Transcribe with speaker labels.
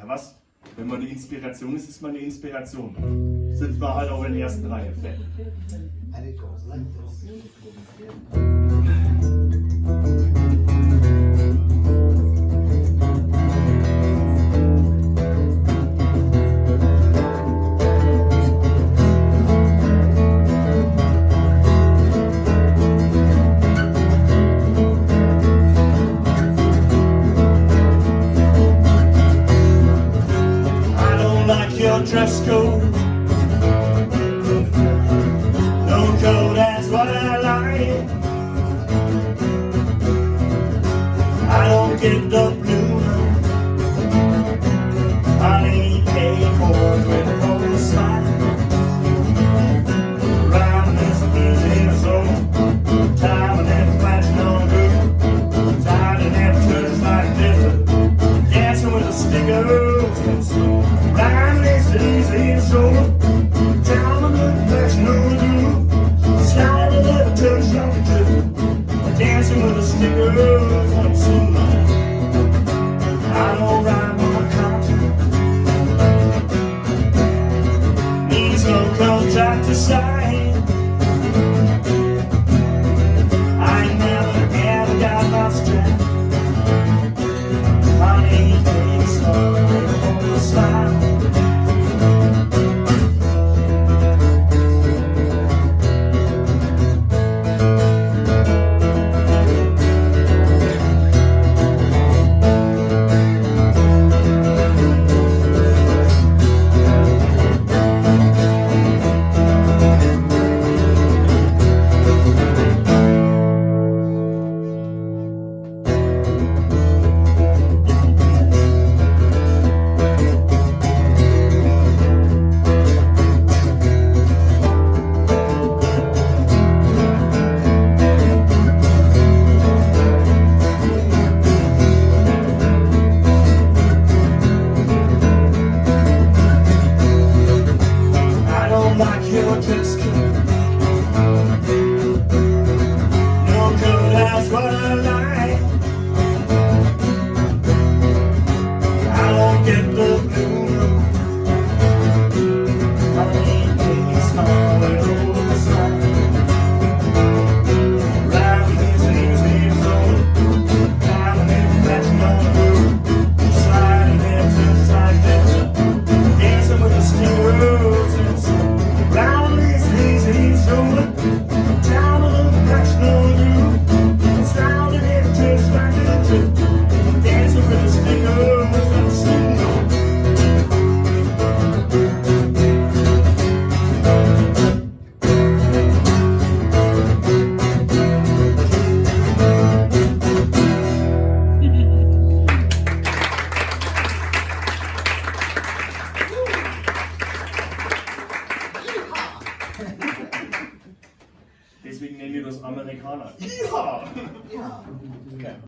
Speaker 1: Ja was? Wenn man eine Inspiration ist, ist man eine Inspiration. Sitzt man halt auch in der ersten Reihe fett.
Speaker 2: And it goes like this.
Speaker 1: Your dress code, no code, that's what I like. I don't get the blue, I ain't paid for it with a cold smile. Rhyme is easy, so time and that flashing on blue. Tired and that church like this, dancing with a sticker. Rhyme is easy, so time and that flashing on blue. Sliding at a church like this, dancing with a sticker. I don't rhyme on a concert. Needs no contact to sign. I ain't never ever got lost track. I ain't paid so for the smile. Like your dress code, no code, that's what I like. I don't get the blue, I ain't paid small and oversized. Life is easy, so time and it's flashing on the blue. Sliding into side dancing, dancing with the stingers. Round is easy, so time of the passion on you. It's loud and it tastes like a tip. Dancing with a sticker with a single. Deswegen nennen wir das Amerikaner. Ja!
Speaker 2: Ja.
Speaker 1: Okay.